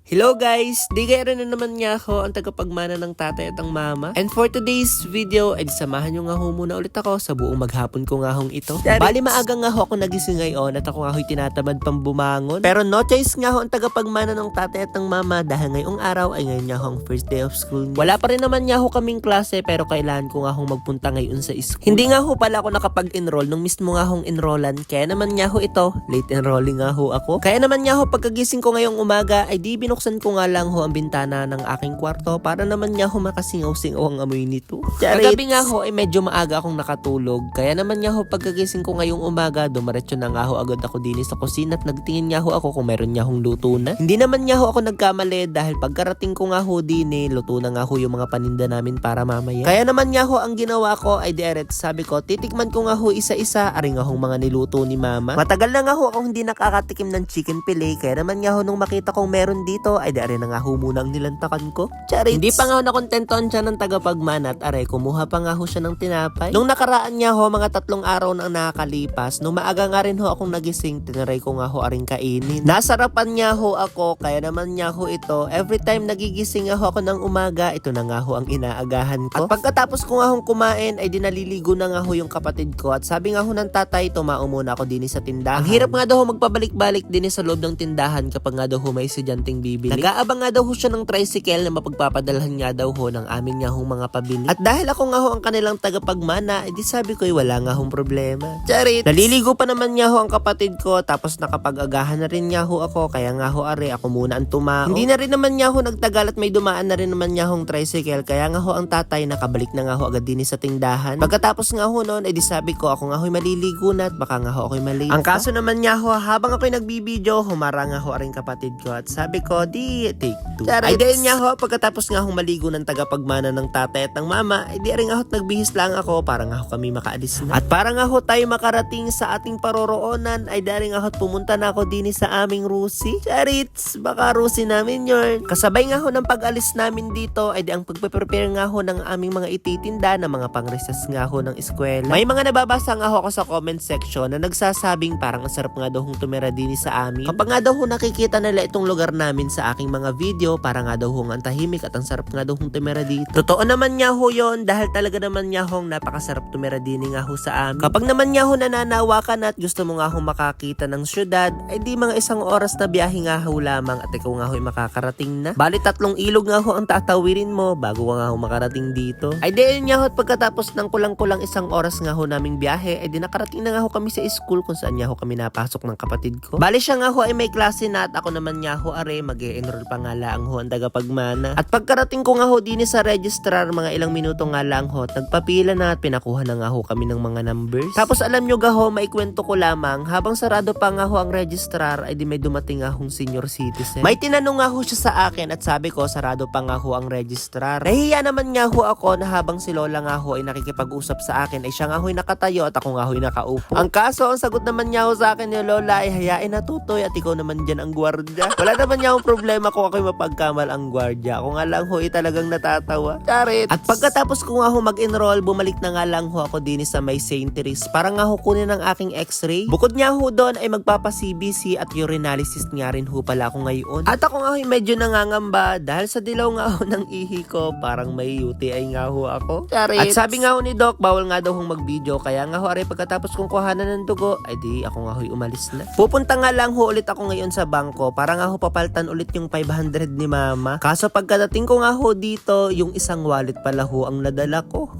Hello guys! Digay rin na naman nga ako ang tagapagmana ng tatay at ang mama. And for today's video, ay samahan nyo nga ho muna ulit ako sa buong maghapon ko nga hong ito. Bali maaga nga ho ako nagising ngayon at ako nga ho'y tinatamad pang bumangon. Pero no choice nga ho ang tagapagmana ng tatay at ng mama dahil ngayong araw ay ngayon nga ho ang first day of school. Wala pa rin naman nga ho kaming klase pero kailangan ko nga hong magpunta ngayon sa school. Hindi nga ho pala ako nakapag-enroll nung mismo nga hong enrollan. Kaya naman nga ho ito, late enrolling nga ho ako. Kaya naman nga ho pagkagising ko ngayong umaga ay di binuksan ko nga lang ho ang bintana ng aking kwarto para naman nga ho makasingaw-singaw ang amoy nito. Kagabi nga ho ay medyo maaga akong nakatulog. Kaya naman nga ho pagkagising ko ngayong umaga, dumiretso na nga ho agad ako din sa kusina at nagtingin nga ho ako kung meron nga hong luto na. Hindi naman nga ho ako nagkamali dahil pagkarating ko nga ho din luto na nga ho yung mga paninda namin para mamaya. Kaya naman nga ho ang ginawa ko ay direct sabi ko titikman ko nga ho isa-isa aring nga hong mga niluto ni mama. Matagal na nga ho akong hindi nakakatikim ng chicken fillet kaya naman nga ho nung makita kong meron dito ay are na nga ho muna ang nilantakan ko. Charits! Hindi pa nga ho nakontentohan siya ng tagapagmana at are kumuha pa nga ho siya ng tinapay. Nung nakaraan niya ho mga 3 araw nang nakakalipas, nung maaga nga rin ho akong nagising, tinaray ko nga ho aring kainin. Nasarapan niya ho ako, kaya naman niya ho ito. Every time nagigising nga ho ako ng umaga, ito na nga ho ang inaagahan ko. At pagkatapos ko nga hong kumain, ay dinaliligo na nga ho yung kapatid ko. At sabi nga ho ng tatay, tumao muna ako din sa tindahan. Ang hirap nga daw ho magpabalik-balik din sa loob ng tindahan kapag nga daw ho may estudyanteng bibili. Nag-aabang nga daw ho siya ng tricycle na mapagpapadalhan nga daw ho ng amin nga hong mga pabili. At dahil ako nga ho ang kanilang tagapagmana, edi sabi ko wala nga hong problema. Charits! Naliligo pa naman nga ho ang kapatid ko tapos nakapag-agahan na rin nga ho ako kaya nga ho are ako muna ang tumao. Hindi na rin naman nga ho nagtagal at may dumaan na rin naman nga hong tricycle kaya nga ho ang tatay nakabalik na nga ho agad din sa tindahan. Pagkatapos nga ho noon, edi sabi ko ako nga ho'y maliligo na at baka nga ho ako'y malate. Ang kaso naman nga ho habang ako'y nagbibideo, humara nga ho aring kapatid ko at sabi ko di take 2. Ay dahil nga ho, pagkatapos nga hong maligo ng tagapagmana ng tatay at ng mama, ay di rin nga ho nagbihis lang ako para nga ho kami makaalis na. At para nga ho tayo makarating sa ating paroroonan, ay di rin nga ho pumunta na ako din sa aming Rusi. Charits, baka Rusi namin yun. Kasabay nga ho ng pag-alis namin dito, ay di ang pagpe-prepare nga ho ng aming mga ititinda na mga pang-recess nga ho ng eskwela. May mga nababasa nga ho ako sa comment section na nagsasabing parang ang sarap nga daw hong tumira din sa amin. Kapag nga daw ho nakikita nila itong lugar namin sa aking mga video, para nga daw hong ang tahimik at ang sarap nga daw hong tumira dito. Totoo naman nga ho yun dahil talaga naman nga hong napakasarap tumira din nga ho sa amin. Kapag naman nga ho nananawa ka na at gusto mo nga ho makakita ng syudad, ay di mga 1 oras na biyahe nga ho lamang at ikaw nga ho makakarating na. Bali 3 ilog nga ho ang tatawirin mo bago ka nga ho makarating dito. Ay di nga ho at pagkatapos ng kulang-kulang 1 oras nga ho naming biyahe, ay di nakarating na nga ho kami sa school kung saan nga ho kami napasok ng kapatid ko. Bali siya nga ho ay may klase na at ako naman nga ho are mag-e-enroll pa nga lang ho ang tagapagmana. At pagkarating ko nga ho din sa registrar, mga ilang minuto nga lang ho, nagpapila na at pinakuha na nga ho kami ng mga numbers. Tapos alam nyo ga ho, maikwento ko lamang, habang sarado pa nga ho ang registrar, ay di may dumating nga hong senior citizen. May tinanong nga ho siya sa akin at sabi ko, sarado pa nga ho ang registrar. Nahihiya naman nga ho ako na habang si Lola nga ho ay nakikipag-usap sa akin, ay siya nga ho'y nakatayo at ako nga ho'y nakaupo. Ang kaso, ang sagot naman nga ho sa akin ni Lola ay hayain na tutoy at ikaw naman dyan ang gwardya. Wala naman nga akong problema kung ako'y mapagkamal ang gwardya. Ako nga lang ho talagang natatawa. Charits! At pagkatapos ko nga ho mag-enroll, bumalik na nga lang ho ako din sa may St. Therese para nga ho kunin ang aking x-ray. Bukod nga ho doon ay magpapa-CBC at urinalysis nga rin ho pala ako ngayon. At ako nga ho medyo nangangamba dahil sa dilaw nga ho ng ihi ko, parang may UTI nga ho ako. Charits! At sabi nga ho ni Doc, bawal nga daw hong mag-video kaya nga ho aray pagkatapos kong kuhanan ng dugo, ay di ako nga ho'y umalis na. Pupunta nga lang ho ulit ako ngayon sa bangko para nga ho papalitan ulit yung 500 ni mama. Kaso pagkadating ko nga ho dito, yung isang wallet pala ho ang nadala ko.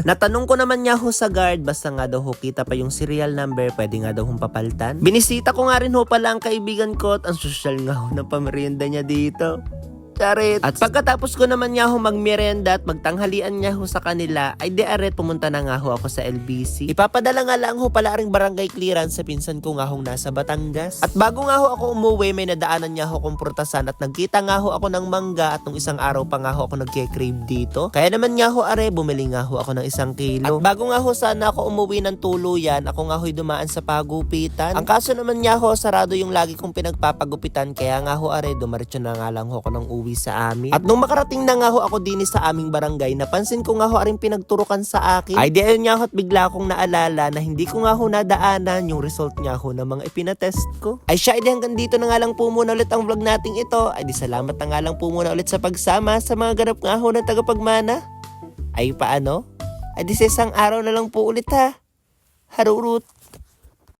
Natanong ko naman nga ho sa guard, basta nga daw ho kita pa yung serial number, pwede nga daw hong papalitan. Binisita ko nga rin ho pala ang kaibigan ko at ang social nga ho ng pamerienda niya dito. Charits! At pagkatapos ko naman nga ho magmerienda at magtanghalian nga ho sa kanila, ay diaret pumunta na nga ho ako sa LBC. Ipapadala nga lang ho pala ring barangay clearance sa pinsan ko nga ho nasa Batangas. At bago nga ho ako umuwi, may nadaanan nga ho kong prutasan at nagkita nga ho ako ng mangga at nung isang araw pa nga ho ako nagke-crave dito. Kaya naman nga ho are, bumili nga ho ako ng 1 kilo. At bago nga ho sana ako umuwi ng tuluyan, ako nga ho'y dumaan sa pagupitan. Ang kaso naman nga ho, sarado yung lagi kong pinagpapagupitan kaya nga ho are, dumaretso na nga lang ho ako ng uwi pauwi sa amin. At nung makarating na nga ho ako din sa aming barangay, napansin ko nga ho aring pinagturukan sa akin. Ay di ayun nga ho at bigla akong naalala na hindi ko nga ho nadaanan yung result nga ho ng mga ipinatest ko. Ay siya, edi hanggang dito na nga lang po muna ulit ang vlog nating ito. Ay di salamat na nga lang po muna ulit sa pagsama sa mga ganap nga ho ng tagapagmana. Ay paano? Ay di sa isang araw na lang po ulit ha. Harurut.